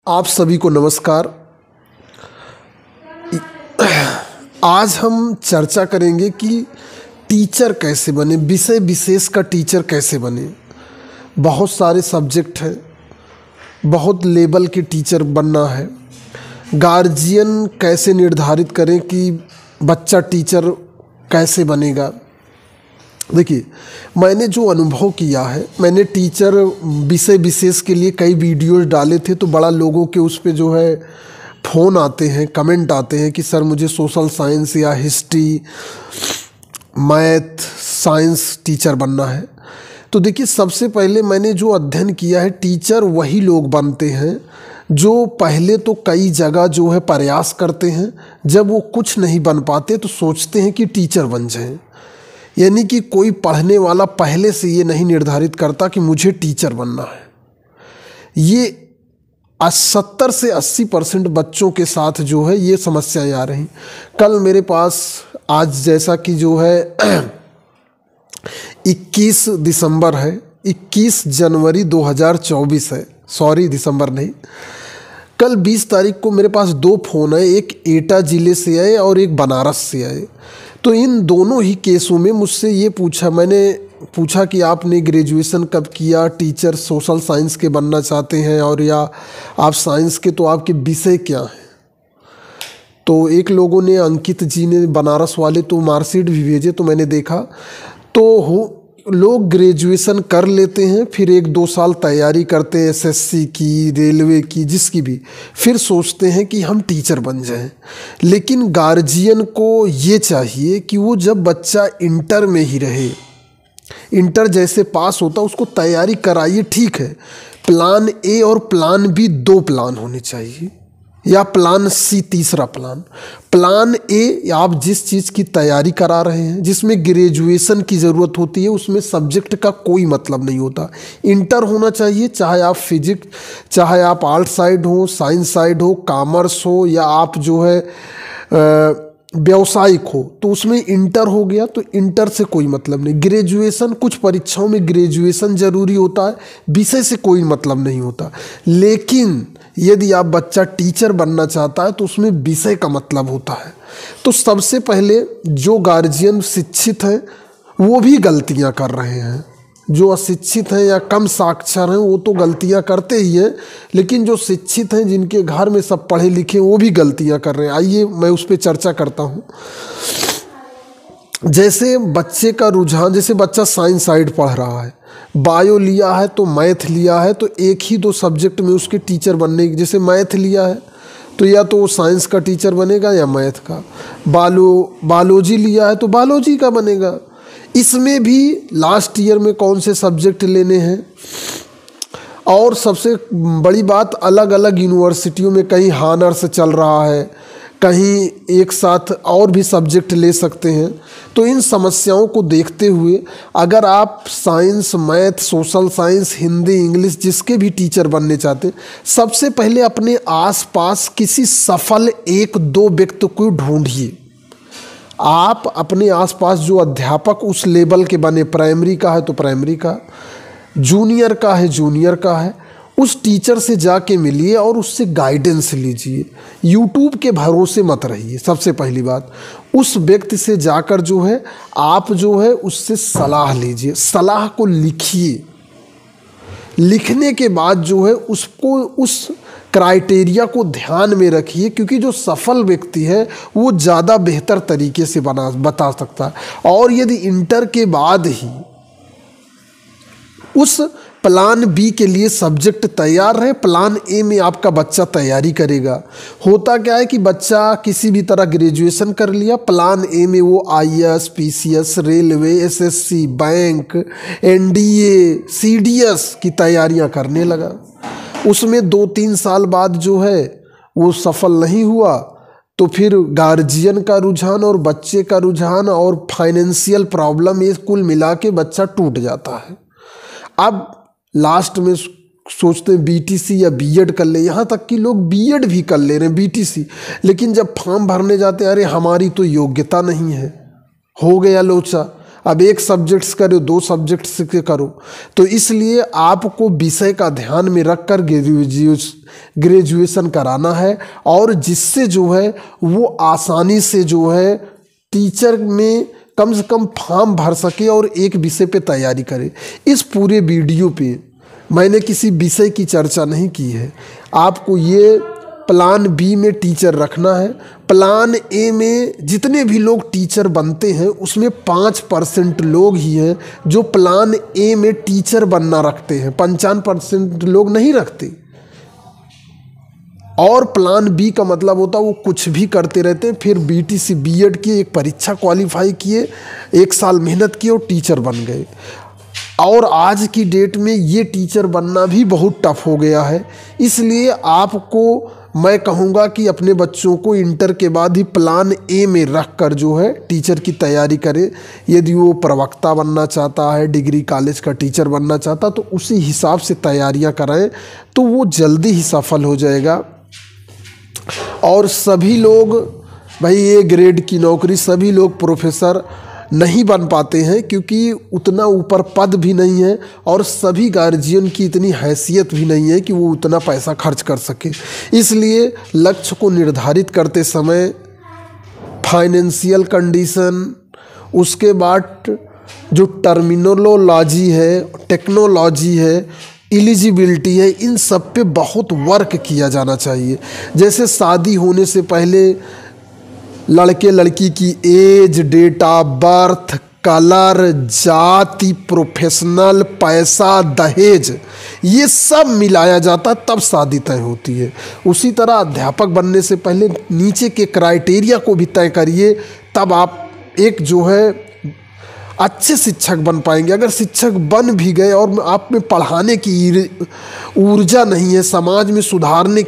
आप सभी को नमस्कार। आज हम चर्चा करेंगे कि टीचर कैसे बने, विषय विशेष का टीचर कैसे बने। बहुत सारे सब्जेक्ट हैं, बहुत लेवल के टीचर बनना है। गार्जियन कैसे निर्धारित करें कि बच्चा टीचर कैसे बनेगा। देखिए, मैंने जो अनुभव किया है, मैंने टीचर विषय विशेष के लिए कई वीडियोस डाले थे, तो बड़ा लोगों के उस पे जो है फ़ोन आते हैं, कमेंट आते हैं कि सर मुझे सोशल साइंस या हिस्ट्री, मैथ, साइंस टीचर बनना है। तो देखिए, सबसे पहले मैंने जो अध्ययन किया है, टीचर वही लोग बनते हैं जो पहले तो कई जगह जो है प्रयास करते हैं, जब वो कुछ नहीं बन पाते तो सोचते हैं कि टीचर बन जाएं। यानी कि कोई पढ़ने वाला पहले से ये नहीं निर्धारित करता कि मुझे टीचर बनना है। ये 70 से 80% बच्चों के साथ जो है ये समस्याएं आ रही। कल मेरे पास, आज जैसा कि जो है 21 दिसंबर है, 21 जनवरी 2024 है, सॉरी दिसंबर नहीं, कल 20 तारीख को मेरे पास 2 फ़ोन आए, एक एटा ज़िले से आए और एक बनारस से आए। तो इन दोनों ही केसों में मुझसे ये मैंने पूछा कि आपने ग्रेजुएशन कब किया, टीचर सोशल साइंस के बनना चाहते हैं और या आप साइंस के, तो आपके विषय क्या हैं। तो एक लोगों ने, अंकित जी ने, बनारस वाले, तो मार्कशीट भी भेजे। तो मैंने देखा तो लोग ग्रेजुएशन कर लेते हैं, फिर 1-2 साल तैयारी करते हैं एसएससी की, रेलवे की, जिसकी भी, फिर सोचते हैं कि हम टीचर बन जाएं। लेकिन गार्जियन को ये चाहिए कि वो जब बच्चा इंटर में ही रहे, इंटर जैसे पास होता उसको तैयारी कराइए, ठीक है। प्लान ए और प्लान बी 2 प्लान होने चाहिए, या प्लान सी तीसरा प्लान। प्लान ए, आप जिस चीज़ की तैयारी करा रहे हैं, जिसमें ग्रेजुएशन की ज़रूरत होती है, उसमें सब्जेक्ट का कोई मतलब नहीं होता। इंटर होना चाहिए, चाहे आप फिजिक्स, चाहे आप आर्ट साइड हो, साइंस साइड हो, कॉमर्स हो, या आप जो है व्यावसायिक हो, तो उसमें इंटर हो गया। तो इंटर से कोई मतलब नहीं। ग्रेजुएशन, कुछ परीक्षाओं में ग्रेजुएशन ज़रूरी होता है, विषय से कोई मतलब नहीं होता। लेकिन यदि आप बच्चा टीचर बनना चाहता है तो उसमें विषय का मतलब होता है। तो सबसे पहले जो गार्जियन शिक्षित हैं वो भी गलतियां कर रहे हैं, जो अशिक्षित हैं या कम साक्षर हैं वो तो गलतियां करते ही हैं, लेकिन जो शिक्षित हैं, जिनके घर में सब पढ़े लिखे, वो भी गलतियां कर रहे हैं। आइए मैं उस पर चर्चा करता हूँ। जैसे बच्चे का रुझान, जैसे बच्चा साइंस साइड पढ़ रहा है, बायो लिया है तो मैथ लिया है, तो एक ही 2 सब्जेक्ट में उसके टीचर बनने की, जैसे मैथ लिया है तो या तो वो साइंस का टीचर बनेगा या मैथ का। बायोलॉजी लिया है तो बायोलॉजी का बनेगा। इसमें भी लास्ट ईयर में कौन से सब्जेक्ट लेने हैं। और सबसे बड़ी बात, अलग अलग यूनिवर्सिटियों में कहीं हॉनर्स चल रहा है, कहीं एक साथ और भी सब्जेक्ट ले सकते हैं। तो इन समस्याओं को देखते हुए अगर आप science, math, social science, Hindi, English, जिसके भी टीचर बनने चाहते हैं, सबसे पहले अपने आसपास किसी सफल 1-2 व्यक्ति को ढूंढिए। आप अपने आसपास जो अध्यापक उस लेवल के बने, प्राइमरी का है तो प्राइमरी का, जूनियर का है जूनियर का है, उस टीचर से जाके मिलिए और उससे गाइडेंस लीजिए। यूट्यूब के भरोसे मत रहिए। सबसे पहली बात, उस व्यक्ति से जाकर जो है आप जो है उससे सलाह लीजिए, सलाह को लिखिए। लिखने के बाद जो है उसको, उस क्राइटेरिया को ध्यान में रखिए, क्योंकि जो सफल व्यक्ति है वो ज़्यादा बेहतर तरीके से बता सकता है। और यदि इंटर के बाद ही उस प्लान बी के लिए सब्जेक्ट तैयार है, प्लान ए में आपका बच्चा तैयारी करेगा। होता क्या है कि बच्चा किसी भी तरह ग्रेजुएशन कर लिया, प्लान ए में वो IAS, PCS, railway, SSC, bank, NDA, CDS की तैयारियां करने लगा। उसमें 2-3 साल बाद जो है वो सफल नहीं हुआ, तो फिर गार्जियन का रुझान और बच्चे का रुझान और फाइनेंशियल प्रॉब्लम, ये कुल मिला के बच्चा टूट जाता है। अब लास्ट में सोचते हैं बीटीसी या बीएड कर ले, यहाँ तक कि लोग बीएड भी कर ले रहे हैं, बीटीसी। लेकिन जब फॉर्म भरने जाते हैं, अरे हमारी तो योग्यता नहीं है, हो गया लोचा। अब एक सब्जेक्ट्स करो, 2 सब्जेक्ट्स के करो। तो इसलिए आपको विषय का ध्यान में रखकर ग्रेजुएशन कराना है, और जिससे जो है वो आसानी से जो है टीचर में कम से कम फॉर्म भर सके और एक विषय पे तैयारी करे। इस पूरे वीडियो पे मैंने किसी विषय की चर्चा नहीं की है। आपको ये प्लान बी में टीचर रखना है। प्लान ए में जितने भी लोग टीचर बनते हैं उसमें 5% लोग ही हैं जो प्लान ए में टीचर बनना रखते हैं, 55% लोग नहीं रखते। और प्लान बी का मतलब होता है वो कुछ भी करते रहते हैं, फिर बीटीसी बीएड किए, एक परीक्षा क्वालिफाई किए, 1 साल मेहनत किए और टीचर बन गए। और आज की डेट में ये टीचर बनना भी बहुत टफ हो गया है। इसलिए आपको मैं कहूँगा कि अपने बच्चों को इंटर के बाद ही प्लान ए में रख कर जो है टीचर की तैयारी करे। यदि वो प्रवक्ता बनना चाहता है, डिग्री कॉलेज का टीचर बनना चाहता, तो उसी हिसाब से तैयारियां कराएं, तो वो जल्दी ही सफल हो जाएगा। और सभी लोग भाई ए ग्रेड की नौकरी, सभी लोग प्रोफेसर नहीं बन पाते हैं क्योंकि उतना ऊपर पद भी नहीं है, और सभी गार्जियन की इतनी हैसियत भी नहीं है कि वो उतना पैसा खर्च कर सके। इसलिए लक्ष्य को निर्धारित करते समय फाइनेंशियल कंडीशन, उसके बाद जो टर्मिनोलॉजी है, टेक्नोलॉजी है, एलिजिबिलिटी है, इन सब पे बहुत वर्क किया जाना चाहिए। जैसे शादी होने से पहले लड़के लड़की की age, date of birth, colour, जाति, प्रोफेशनल, पैसा, दहेज, ये सब मिलाया जाता तब शादी तय होती है। उसी तरह अध्यापक बनने से पहले नीचे के क्राइटेरिया को भी तय करिए, तब आप एक जो है अच्छे शिक्षक बन पाएंगे। अगर शिक्षक बन भी गए और आप में पढ़ाने की ऊर्जा नहीं है, समाज में सुधार लाने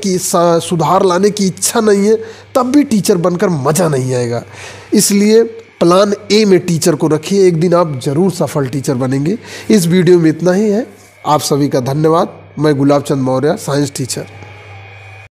की इच्छा नहीं है, तब भी टीचर बनकर मज़ा नहीं आएगा। इसलिए प्लान ए में टीचर को रखिए, एक दिन आप ज़रूर सफल टीचर बनेंगे। इस वीडियो में इतना ही है। आप सभी का धन्यवाद। मैं गुलाब चंद मौर्य, साइंस टीचर।